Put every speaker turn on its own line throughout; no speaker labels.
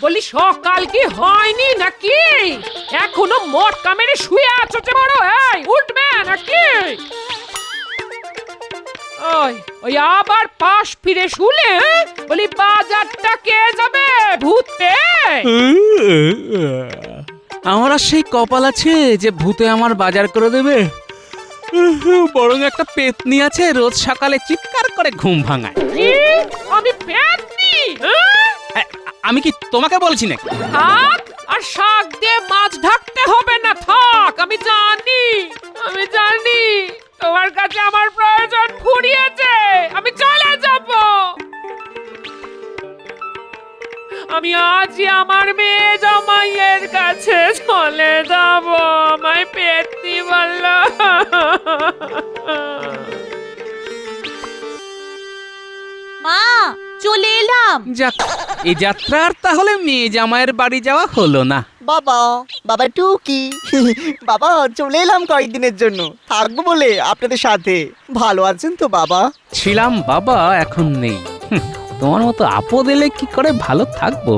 বলি সকাল কি হয়নি নাকি? এখনো মটকা মেরে শুয়ে আছো যে বড়? এই উঠবে নাকি? ওই আবার পাশ ফিরে শুলে বলি বাজারটা কে যাবে ভূতে?
আমার আর সেই কপাল আছে যে ভূতে আমার বাজার করে দেবে? বরং একটা পেতনি আছে রোজ সকালে চিৎকার করে ঘুম ভাঙায়।
কি? আমি পেতনি?
আমি কি তোমাকে বলছি নাকি?
থাক, আর শাক দিয়ে মাছ ঢাকতে হবে না, থাক। আমি জানি তোমার কাছে আমার প্রয়োজন ফুরিয়েছে। আমি চলে যাব। আমি আজই আমার মেয়ে জামাইয়ের কাছে চলে যাব। আমায় পেতনি বলল।
মা, চলে এলাম।
যাক, এই যাত্রা আর তাহলে মেয়ে জামাইয়ের বাড়ি যাওয়া হলো না।
বাবা টুকি বাবা চলে এলাম কয়েকদিনের জন্য, থাকবো বলে আপনাদের সাথে। ভালো আছেন তো বাবা?
ছিলাম বাবা, এখন নেই। তোমার মতো আপদ এলে কি করে ভালো থাকবো?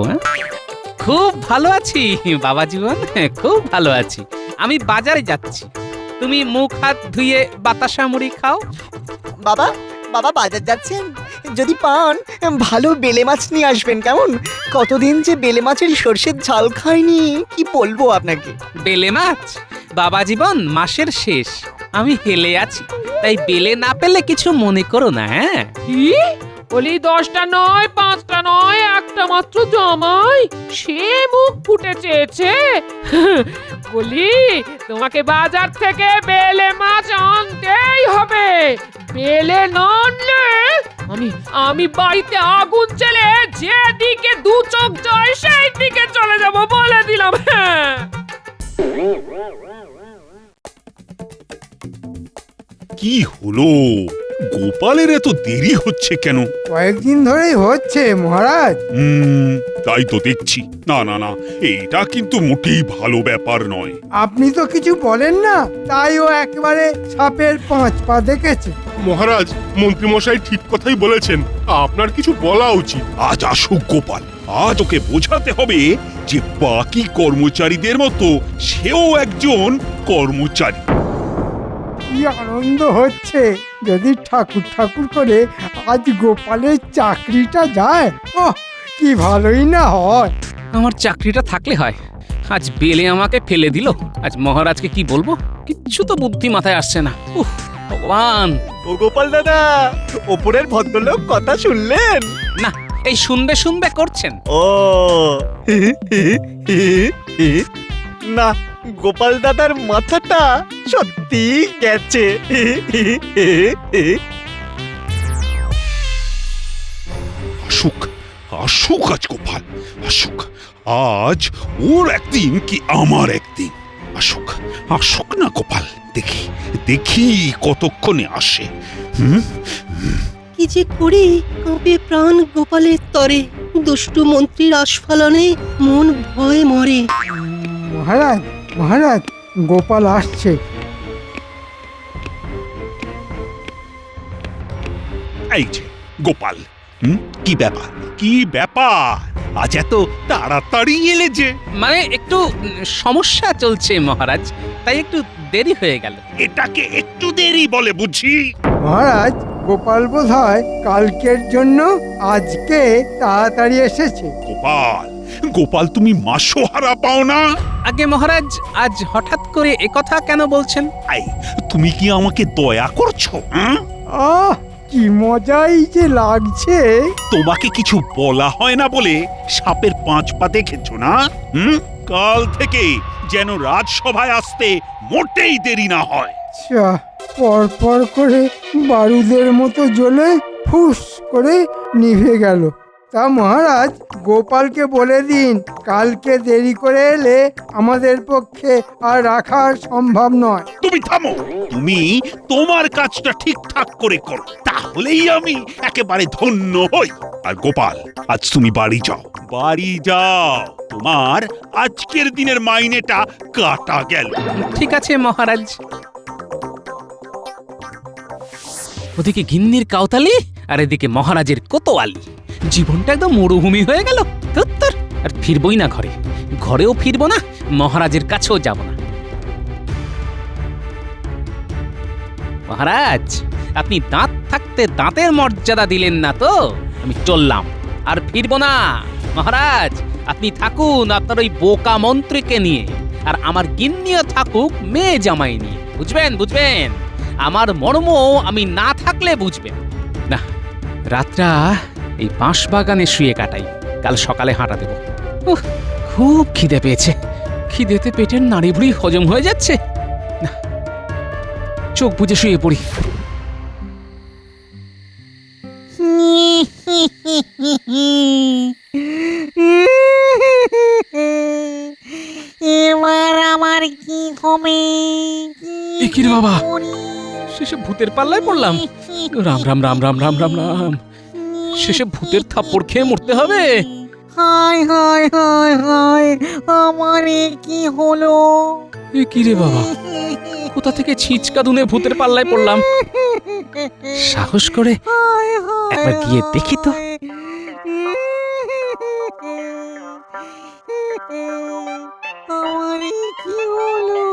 খুব ভালো আছি বাবা জীবন, খুব ভালো আছি। আমি বাজারে যাচ্ছি, তুমি মুখ হাত ধুয়ে বাতাসা মুড়ি খাও।
বাবা বাজার যাচ্ছেন? যদি পান ভালো বেলে মাছ নিয়ে আসবেন কেমন? কতদিন যে বেলে মাছের সর্ষের ঝাল খাইনি, কি বলবো আপনাকে।
বেলে মাছ? বাবা জীবন, মাসের শেষ, আমি হেলে আছি, তাই বেলে না পেলে কিছু মনে করো না। হ্যাঁ,
কি বলি? 10টা নয়, 5টা নয়, একটা মাত্র জামাই, সে মুখ ফুটে চেয়েছে। বলি তোমাকে বাজার থেকে বেলে মাছ আনতেই হবে। বেলে না আনলে আমি বাড়িতে আগুন জ্বেলে যেদিকে দু চোখ যায় সেই দিকে চলে যাব, বলে দিলাম। হ্যাঁ,
কি হলো? গোপালের এত দেরি হচ্ছে কেন?
কয়েকদিন ধরেই হচ্ছে মহারাজ।
তাই তো দেখছি। না না না, এটা কিন্তু মোটেই ভালো ব্যাপার নয়।
আপনি তো কিছু বলেন না, তাই ও একেবারে সাপের 5 পা দেখেছে।
মহারাজ, মন্ত্রীমশাই ঠিক কথাই বলেছেন, আপনার কিছু বলা উচিত।
আজ আসুক গোপাল, আজ ওকে বোঝাতে হবে যে বাকি কর্মচারীদের মতো সেও একজন কর্মচারী।
কি আনন্দ হচ্ছে! যদি ঠাকুর ঠাকুর করে আজ গোপালের চাকরিটা যায়, ওহ কি ভালোই না হয়।
আমার চাকরিটা থাকলে হয়। আজ বেলে আমাকে ফেলে দিল, আজ মহারাজকে কি বলবো? কিচ্ছু তো বুদ্ধি মাথায় আসছে না। উফ ভগবান!
ও গোপাল দাদা, ওপরের ভদ্রলোক কথা শুনলেন?
না, এই শুনবে শুনবে করছেন।
ও না, গোপাল দাদার মাথাটা সত্যি গেছে।
আসুক আসুক আজ গোপাল, আসুক। আজ ওর একদিন কি আমার একদিন। আসুক আসুক না গোপাল, দেখি দেখি কতক্ষণে আসে।
কি যে করি, কাঁপে প্রাণ গোপালের তরে, দুষ্টু মন্ত্রীর আস্ফালনে মন ভয়ে মরে।
মহারাজ গোপাল আসছে।
এই যে গোপাল, কি ব্যাপার আজ এত তাড়াতাড়ি এলে যে?
মানে একটু সমস্যা চলছে মহারাজ, তাই একটু দেরি হয়ে গেল।
এটাকে একটু দেরি বলে বুঝি?
মহারাজ, গোপাল বোধহয় কালকের জন্য আজকে তাড়াতাড়ি এসেছে।
গোপাল তুমি মাসোহারা পাও না?
আগে মহারাজ, আজ হঠাৎ করে একথা কেন বলছেন?
তুমি কি আমাকে দয়া করছো?
আহ, কি মজাই যে লাগছে।
তোমাকে কিছু বলা হয় না বলে সাপের 5 পা দেখেছো না? কাল থেকে যেন রাজসভায় আসতে মোটেই দেরি না হয়।
পর করে বারুদের মতো জ্বলে ফুস করে নিভে গেল। তা মহারাজ, গোপালকে বলে দিন কালকে দেরি করে এলে আমাদের পক্ষে আর রাখা সম্ভব নয়।
তুমি থামো, তুমি তোমার কাজটা ঠিকঠাক করে করো, তাহলেই আমি একেবারে ধন্য হই। আর গোপাল, আজ তুমি বাড়ি যাও, তোমার আজকের দিনের মাইনেটা কাটা গেল।
ঠিক আছে মহারাজ। ওদিকে গিন্নির কাউতালি আর এদিকে মহারাজের কোতোয়ালি, জীবনটা একদম মরুভূমি হয়ে গেল। আর ফিরবই না ঘরে, ঘরেও ফিরবো না, মহারাজের কাছেও যাব না। মহারাজ, আপনি দাঁত থাকতে দাঁতের মর্যাদা দিলেন না তো, আমি চললাম, আর ফিরবো না। মহারাজ, আপনি থাকুন আপনার ওই বোকা মন্ত্রীকে নিয়ে, আর আমার গিন্নিও থাকুক মেয়ে জামাই নিয়ে। বুঝবেন বুঝবেন, আমার মর্ম আমি না থাকলে বুঝবেন না। রাতটা এই বাঁশ বাগানে শুয়ে কাটাই, কাল সকালে হাঁটা দেব। উহ, খুব খিদে পেয়েছে, খিদেতে পেটের নাড়িভুড়ি হজম হয়ে যাচ্ছে না। চোখ বুজে শুয়ে পড়ি।
এবার আমার কি হবে?
এ কি রে বাবা, শেষে ভূতের পাল্লায় পড়লাম। রাম রাম রাম রাম রাম রাম রাম, শেষে ভূতের থাপ্পড় খেয়ে মরতে হবে।
হায় হায় হায় হায়, আমার এ কি হলো?
এ কি রে বাবা, কোথা থেকে ছিচকা দুনে ভূতের পাল্লায় পড়লাম? সাহস করে একবার গিয়ে দেখি তো।
আমার এ কি হলো?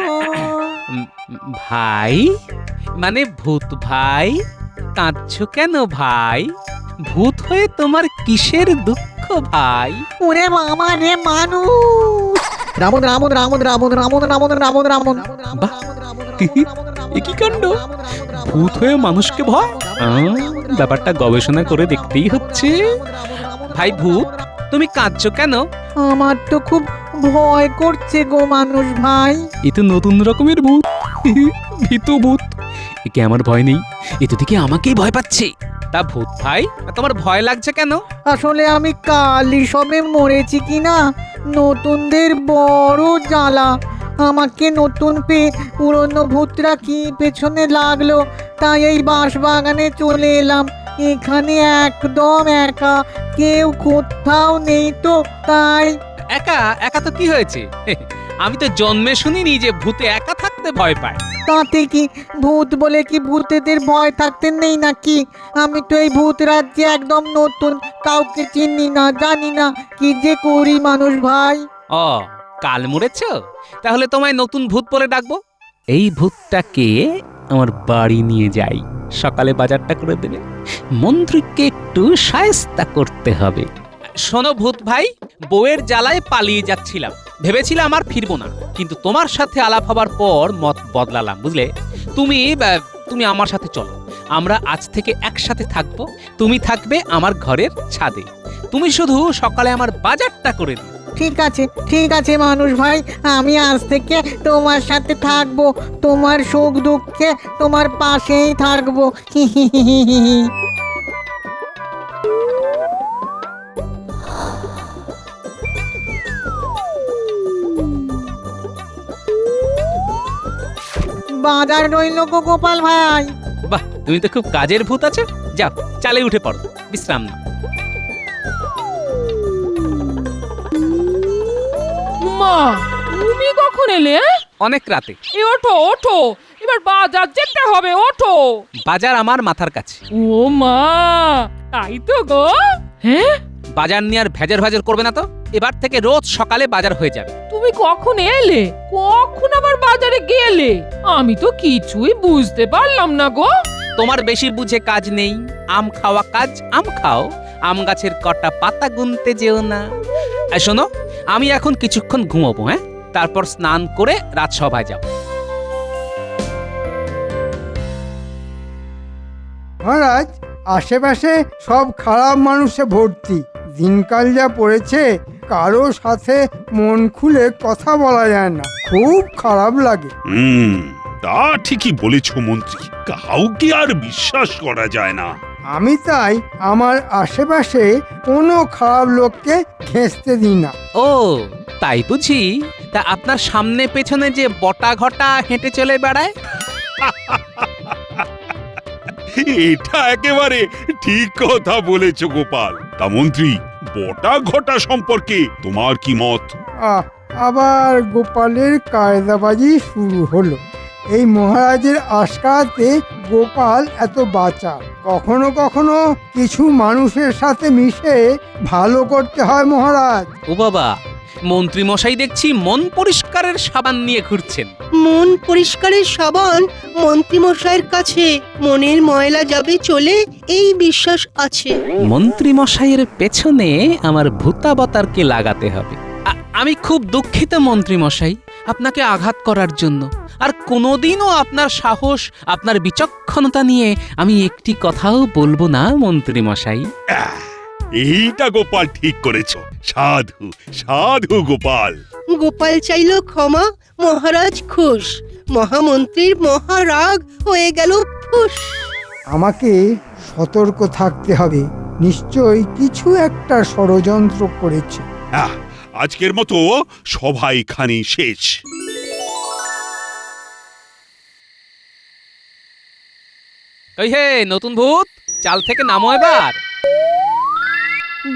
ভাই, মানে ভূত ভাই, কাঁদছো কেন ভাই? ভূত হয়ে তোমার কিসের দুঃখ ভাই?
ওরে বাবা রে, মানুষ! রামন রামন রামন রামন রামন রামন রামন রামন।
বাহ, এ কি কাণ্ড! ভূত হয়ে মানুষকে ভয়? ব্যাপারটা গবেষণা করে দেখতেই হচ্ছে। ভাই ভূত, তুমি কাঁদছো কেন?
আমার তো খুব ভয় করছে গো মানুষ ভাই।
এ তো নতুন রকমের ভূত, ভীতু ভূত। একে আমার ভয় নেই, এ তো দিকে আমাকেই ভয় পাচ্ছে। তা ভূত ভাই, তোমার ভয় লাগছে কেন?
আসলে আমি কালই সবে মরেছি কিনা, নতুনদের বড় জ্বালা। আমাকে নতুন পেয়ে পুরনো ভূতরা কি পেছনে লাগলো, তাই এই বাঁশ বাগানে চলে এলাম। এখানে একদম একা, কেউ কোথাও নেই তো, তাই।
একা একা তো কি হয়েছে? আমি তো জন্মে শুনিনি যে ভূতে একা থাকতে ভয় পায়।
তাতে কি, ভূত বলে কি ভূতেদের ভয় থাকতে নেই নাকি? আমি তো এই ভূত রাজ্যে একদম নতুন, কাউকে চিনি না, জানি না, কি যে করি মানুষ ভাই।
ও, কাল মরেছ? তাহলে তোমায় নতুন ভূত বলে ডাকবো। এই ভূতটাকে আমার বাড়ি নিয়ে যাই, সকালে বাজারটা করে দেবে। মন্ত্রীকে একটু শায়েস্তা করতে হবে। শোনো ভূত ভাই, বউয়ের জ্বালায় পালিয়ে যাচ্ছিলাম, ভেবেছিলাম আর ফিরবো না, কিন্তু তোমার সাথে আলাপ হবার পর মত বদলালাম, বুঝলে? তুমি আমার সাথে চলো, আমরা আজ থেকে একসাথে থাকবো। তুমি থাকবে আমার ঘরের ছাদে, তুমি শুধু সকালে আমার বাজারটা করে দিও।
ঠিক আছে মানুষ ভাই, আমি আজ থেকে তোমার সাথে থাকবো, তোমার সুখ দুঃখে তোমার পাশেই থাকবো। বাজার রইল গো গোপাল ভাই।
বাহ, তুমি তো খুব কাজের ভূত আছো। যাও, চালে উঠে পড়ো, বিশ্রাম নাও।
মা, তুমি কখন এলে?
অনেক রাতে।
এ ওঠো ওঠো, এবার বাজার যেতে হবে, ওঠো।
বাজার আমার মাথার কাছে।
ও মা, তাই তো গো। হ্যাঁ,
বাজার নিয়ে আর ভেজার ভেজার করবে না তো। এবার থেকে রোজ সকালে বাজার হয়ে যাবে।
তুমি কখন এলে? কখন আবার বাজারে গেলে? আমি তো কিছুই বুঝতে পারলাম না গো।
তোমার বেশি বুঝে কাজ নেই, আম খাওয়া কাজ, আম খাও, আম গাছের কটা পাতা গুনতে যেও না। আর শোনো, আমি এখন কিছুক্ষণ ঘুমাবো, হ্যাঁ? তারপর স্নান করে রাজসভায় যাব।
মহারাজ, আশেপাশে সব খারাপ মানুষে ভর্তি। দিনকাল যা পড়েছে, কারো সাথে মন খুলে কথা বলা যায় না, খুব খারাপ লাগে।
তা ঠিকই বলেছ মন্ত্রী, কাউকে আর বিশ্বাস করা যায় না।
আমি তাই আমার আশেপাশে কোনো খারাপ লোককে ঘেঁষতে দিই না।
ও, তাই বুঝি? তা আপনার সামনে পেছনে যে বটা ঘটা হেঁটে চলে বেড়ায়?
এটা একেবারে ঠিক কথা বলেছ গোপাল। তা মন্ত্রী, বটা ঘটা সম্পর্কে তোমার কি মত?
আবার গোপালের কায়দাবাজি শুরু হলো। এই মহারাজের আশকাতে গোপাল এত বাঁচা। কখনো কখনো কিছু মানুষের সাথে মিশে ভালো করতে হয় মহারাজ।
ও বাবা, মন্ত্রী মশাই দেখছি মন পরিষ্কারের সাবান নিয়ে ঘুরছেন।
মন পরিষ্কারের সাবান মন্ত্রীমশাইয়ের কাছে মনের ময়লা যাবে চলে, এই বিশ্বাস আছে।
মন্ত্রী মশাইয়ের পেছনে আমার ভূতাবতারকে লাগাতে হবে। আমি খুব দুঃখিত মন্ত্রী মশাই, আপনাকে আঘাত করার জন্য। আর কোনোদিনও আপনার সাহস, আপনার বিচক্ষণতা নিয়ে আমি একটি কথাও বলবো না মন্ত্রী মশাই।
এইটা গোপাল ঠিক করেছ। সাধু সাধু গোপাল।
গোপাল চাইল ক্ষমা, মহারাজ খুশ। মহামন্ত্রীর মহারাগ হয়ে গেল ফুস।
আমাকে সতর্ক থাকতে হবে, নিশ্চয়ই কিছু একটা ষড়যন্ত্র করেছে।
আজকের মতো সভা এখানেই শেষ।
ওই হে নতুন ভূত, চাল থেকে নামো এবার।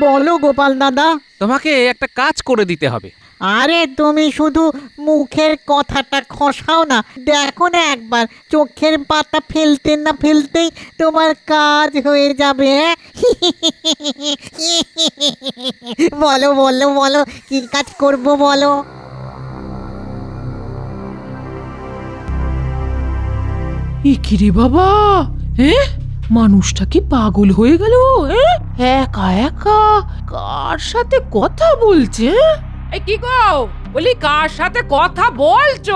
বলো গোপাল দাদা।
তোমাকে একটা কাজ করে দিতে হবে।
আরে তুমি শুধু মুখের কথাটা খসাও না, দেখো না একবার, চোখের পাতা ফেলতে না ফেলতেই তোমার কাজ হয়ে যাবে। বলো বলো বলো, কি কাজ করব বলো।
ইকিরে বাবা, হ্যাঁ মানুষটা কি পাগল হয়ে গেল? একা একা কার সাথে কথা বলছে? এই কি গো, বলি কার সাথে কথা বলছো?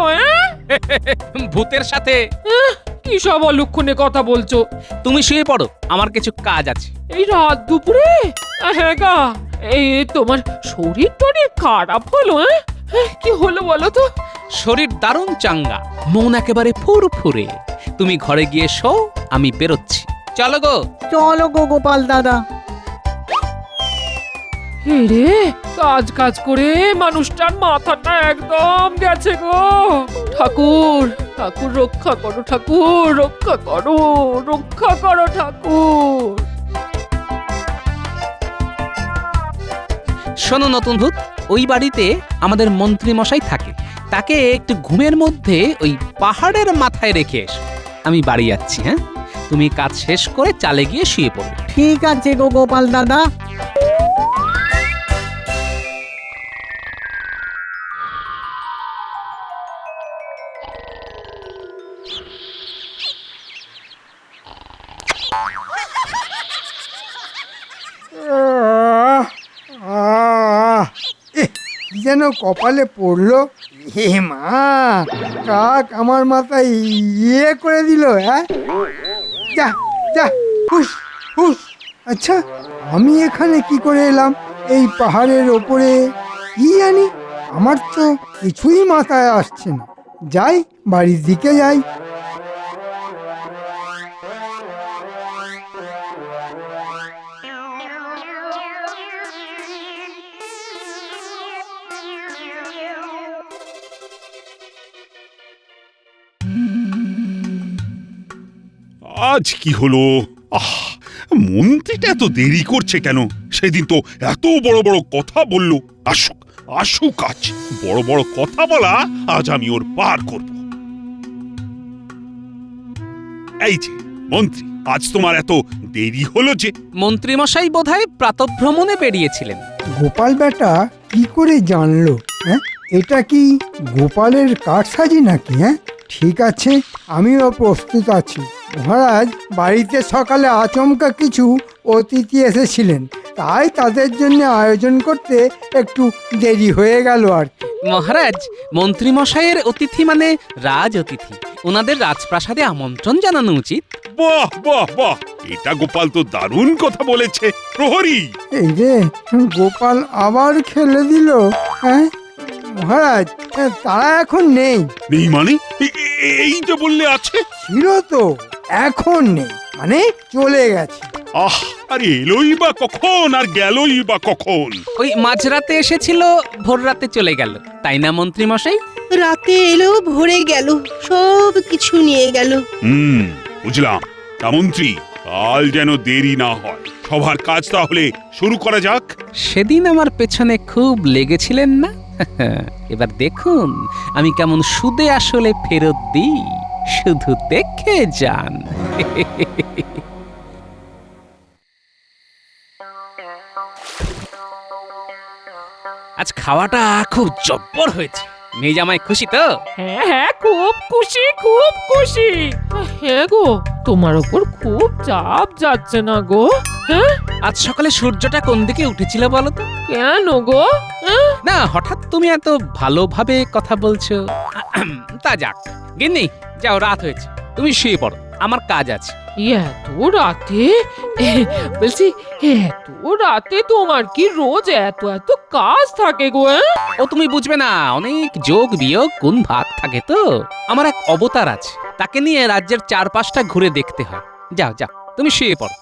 ভূতের সাথে।
কি সব অলক্ষণে কথা বলছো?
তুমি শুয়ে পড়ো, আমার কিছু কাজ আছে।
এই রাত দুপুরে? হ্যাঁ গা, এই তোমার শরীর টরীর খারাপ হলো? কি হলো বলো তো?
শরীর দারুণ চাঙ্গা, মন একেবারে ফুরফুরে। তুমি ঘরে গিয়ে শো, আমি বেরোচ্ছি। চলো গো।
চলো গো গোপাল দাদা।
রে কাজ কাজ করে মানুষটার মাথাটা একদম গেছে গো। ঠাকুর ঠাকুর রক্ষা করো, ঠাকুর রক্ষা করো, রক্ষা করো ঠাকুর।
শোনো নতুন ভূত, ওই বাড়িতে আমাদের মন্ত্রী মশাই থাকে। তাকে একটু ঘুমের মধ্যে ওই পাহাড়ের মাথায় রেখে এসো। আমি বাড়ি যাচ্ছি। হ্যাঁ, তুমি কাজ শেষ করে চালে গিয়ে শুয়ে পড়বে।
ঠিক আছে গো গোপাল দাদা।
কি যেন কপালে পড়লো। হে মা, কাক আমার মাথায় ইয়ে করে দিল। হ্যাঁ, যা যা, হুস হুস। আচ্ছা, আমি এখানে কি করে এলাম এই পাহাড়ের ওপরে? কি জানি, আমার তো কিছুই মাথায় আসছে না। যাই, বাড়ির দিকে যাই।
আজ কি হলো? মন্ত্রীটা এত দেরি করছে কেন? সেদিন তো এত বড় বড় কথা বলল। আসুক আসুক, আজ বড় বড় কথা বলা আজ আমি ওর পার করব। এই যে মন্ত্রী, আজ তোমার এত দেরি হলো যে?
মন্ত্রী মশাই বোধহয় প্রাতঃভ্রমণে বেরিয়েছিলেন।
গোপাল বেটা কি করে জানলো? হ্যাঁ, এটা কি গোপালের কারসাজি নাকি? হ্যাঁ, ঠিক আছে, আমিও প্রস্তুত আছি। মহারাজ, বাড়িতে সকালে আচমকা কিছু অতিথি এসেছিলেন, তাই তাদের জন্য আয়োজন করতে একটু দেরি হয়ে গেল আর কি।
মহারাজ, মন্ত্রী মশাইয়ের অতিথি মানে রাজ অতিথি, ওনাদের রাজপ্রাসাদে আমন্ত্রণ জানানো উচিত।
বাহ বাহ বাহ, এটা গোপাল তো দারুণ কথা বলেছে। প্রহরী!
এই রে, গোপাল আবার খেলে দিল। হ্যাঁ মহারাজ, তারা এখন নেই।
নেই মানে? এই যে বললে আছে।
ছিল তো, এখন নেই, মানে চলে গেছে।
আরে এলোই বা কখন আর গেলই বা কখন?
ওই মাঝরাতে এসেছিল, ভোর রাতে চলে গেল, তাই না মন্ত্রী মশাই?
রাতে এলো, ভরে গেল, সব কিছু নিয়ে গেল।
বুঝলাম। তা মন্ত্রী, কাল যেন দেরি না হয়। সবার কাজ তাহলে শুরু করা যাক।
সেদিন আমার পেছনে খুব লেগেছিলেন না? এবার দেখুন আমি কেমন সুদে আসলে ফেরত দিই, শুধু দেখে যান। আজ খাওয়াটা খুব জব্বর হয়েছে। মেয়ে জামাই খুশি তো?
হ্যাঁ হ্যাঁ, খুব খুশি, খুব খুশি। হ্যাঁ গো, তোমার ওপর খুব চাপ যাচ্ছে না গো? হ্যাঁ,
আজ সকালে সূর্যটা কোন দিকে উঠেছিল বলো তো?
কেন গো? হ্যাঁ?
না, হঠাৎ তুমি এত ভালোভাবে কথা বলছো। তা যাক, গিন্নি যাও, রাত হয়েছে, তুমি শুয়ে পড়ো, আমার কাজ আছে।
এত রাতে? বলছি, এত রাতে তোমার কি রোজ এত এত কাজ থাকে গো? হ্যাঁ?
ও তুমি বুঝবে না, অনেক যোগ বিয়োগ গুণ ভাগ থাকে তো। আমার এক অবতার আছে, তাকে নিয়ে রাজ্যের চারপাশটা ঘুরে দেখতে হয়। যাও যাও, তুমি শুয়ে পড়ো।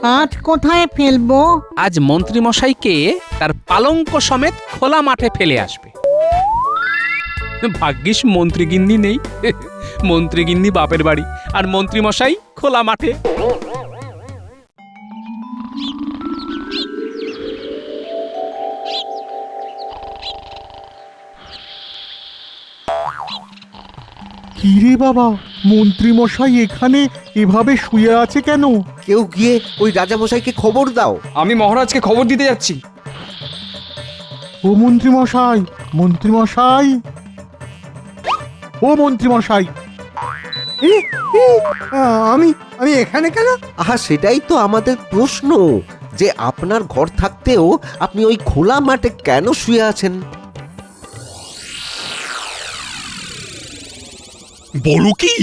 কাঠ কোথায় ফেলবো?
আজ মন্ত্রী মশাইকে তার পালঙ্ক সমেত খোলা মাঠে ফেলে আসবে। ভাগ্যিস মন্ত্রী গিন্নি নেই। মন্ত্রী গিন্নি বাপের বাড়ি, আর মন্ত্রী মশাই খোলা মাঠে।
কিরে বাবা, মন্ত্রী মশাই এখানে এভাবে শুয়ে আছে কেন?
কেউ গিয়ে ওই রাজামশাইকে খবর দাও।
আমি মহারাজকে খবর দিতে যাচ্ছি।
ও মন্ত্রী মশাই, মন্ত্রী মশাই, ও মন্ত্রী মশাই।
এ, এ, আমি আমি এখানে কেন?
আহা, সেটাই তো আমাদের প্রশ্ন, যে আপনার ঘর থাকতেও আপনি ওই খোলা মাঠে কেন শুয়ে আছেন?
বলো কি,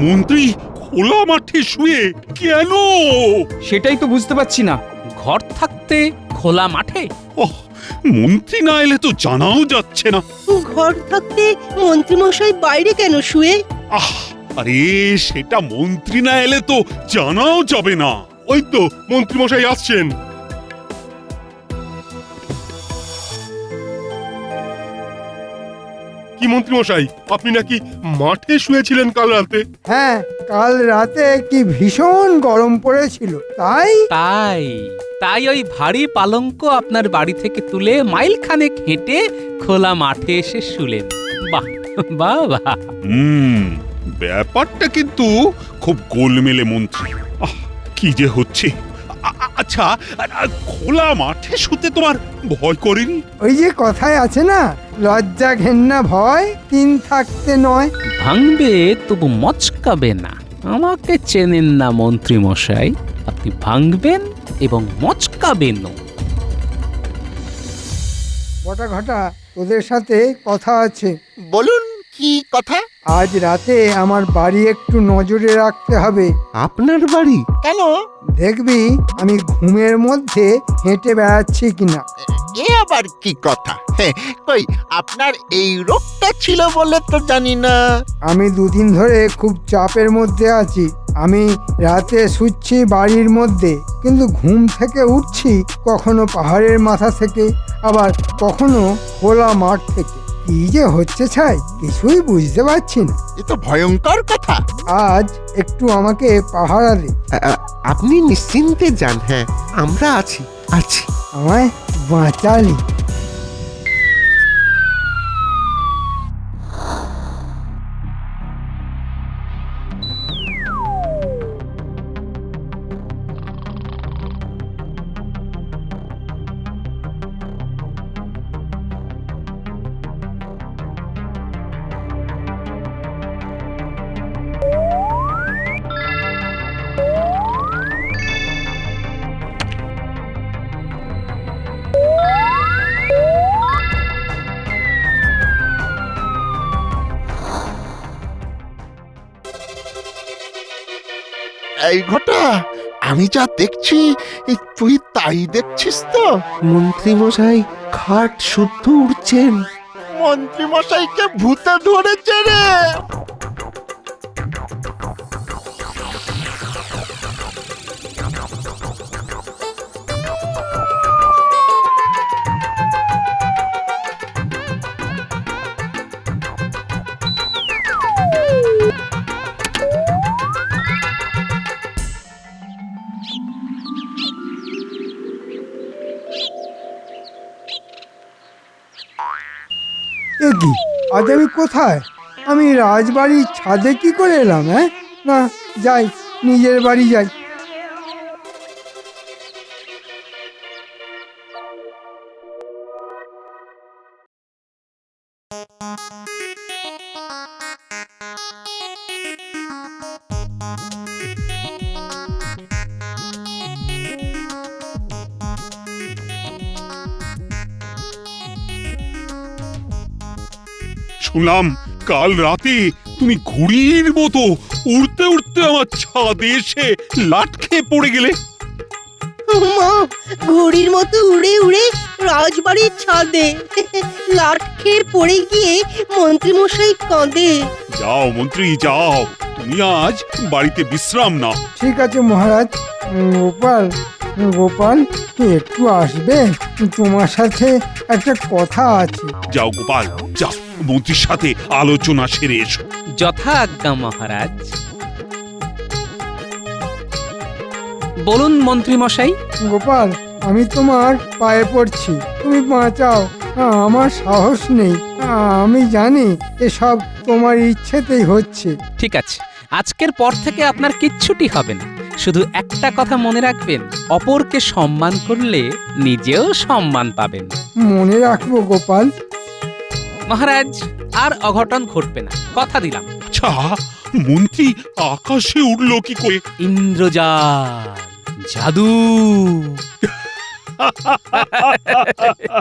মন্ত্রী খোলা মাঠে শুয়ে কেন?
সেটাই তো বুঝতে পারছি না।
ঘর থাকতে খোলা মাঠে?
ওহ, মন্ত্রী না এলে তো জানাও যাচ্ছে না।
ঘর থাকতে মন্ত্রীমশাই বাইরে কেন শুয়ে?
আহ, আরে সেটা মন্ত্রী না এলে তো জানাও যাবে না।
ওই তো মন্ত্রীমশাই আসছেন। কি মন্ত্রীমশাই, আপনি নাকি মাঠে শুয়েছিলেন কাল রাতে?
হ্যাঁ, কাল রাতে কি ভীষণ গরম পড়েছিল, তাই
তাই তাই ওই ভারী পালঙ্ক আপনার বাড়ি থেকে তুলে মাইল খানেক হেঁটে খোলা মাঠে এসে শুলেন। বাহ বাহ বাহ।
ব্যাপারটা কিন্তু খুব গোলমেলে মন্ত্রী। আহ, কি যে হচ্ছে। আচ্ছা, খোলা মাঠে শুতে তোমার ভয় করেনি?
ওই যে কথায় আছে না, লজ্জা ঘেন্না ভয় তিন থাকতে নয়।
ভাঙবে তবু মচকাবে না। আমাকে চেনেন না মন্ত্রী মশাই, আপনি ভাঙবেন এবং মচকাবেন।
বটা ঘটা, তোদের সাথে কথা আছে।
বলুন, কি কথা?
আজ রাতে আমার বাড়ি একটু নজরে রাখতে হবে।
আপনার বাড়ি?
কেন?
দেখবি আমি ঘুমের মধ্যে হেঁটে বেড়াচ্ছি কিনা।
এ আবার কি কথা? কই, আপনার এই রোগটা ছিল বলে তো জানি না।
আমি দুদিন ধরে খুব চাপের মধ্যে আছি। আমি রাতে শুচ্ছি বাড়ির মধ্যে, কিন্তু ঘুম থেকে উঠছি কখনো পাহাড়ের মাথা থেকে, আবার কখনো খোলা মাঠ থেকে। কি যে হচ্ছে ছাই, কিছুই বুঝতে পারছি না।
এ তো ভয়ঙ্কর কথা।
আজ একটু আমাকে পাহারা দে।
আপনি নিশ্চিন্তে যান, হ্যাঁ আমরা আছি আছি।
আমায় বাঁচালি।
এই ঘটা, আমি যা দেখছি তুই তাই দেখছিস তো?
মন্ত্রী মশাই খাট শুদ্ধ উঠছেন।
মন্ত্রী মশাইকে ভূতে ধরেছে রে।
আজ আমি কোথায়? আমি রাজবাড়ির ছাদে কি করে এলাম? হ্যাঁ, না, যাই, নিজের বাড়ি যাই।
শুনলাম কাল রাতে তুমি ঘুড়ির মতো উড়তে উড়তে আমার ছাদে এসে লাট খেয়ে পড়ে গেলে।
মা, ঘড়ির মতো উড়ে উড়ে রাজবাড়ির ছাদে লাট খেয়ে পড়ে গিয়ে মন্ত্রীমশাই কাঁদে।
যাও মন্ত্রী যাও, তুমি আজ বাড়িতে বিশ্রাম নাও।
ঠিক আছে মহারাজ। গোপাল, গোপাল, একটু আসবে? তোমার সাথে একটা কথা আছে।
যাও গোপাল যাও, মন্ত্রীর সাথে আলোচনা সেরে এসো।
যথা আজ্ঞা মহারাজ। বলুন মন্ত্রী মশাই।
গোপাল, আমি তোমার পায়ে পড়ছি, তুমি বাঁচাও। আমার সাহস নেই। আমি জানি এসব তোমার ইচ্ছেতেই হচ্ছে।
ঠিক আছে, আজকের পর থেকে আপনার কিচ্ছুটি হবে না। শুধু একটা কথা মনে রাখবেন, অপরকে সম্মান করলে নিজেও সম্মান পাবেন।
মনে রাখবো গোপাল।
মহারাজ, আর অঘটন ঘটবে না, কথা দিলাম।
আচ্ছা মন্ত্রী আকাশে উঠলো কি করে?
ইন্দ্রজাল, জাদু।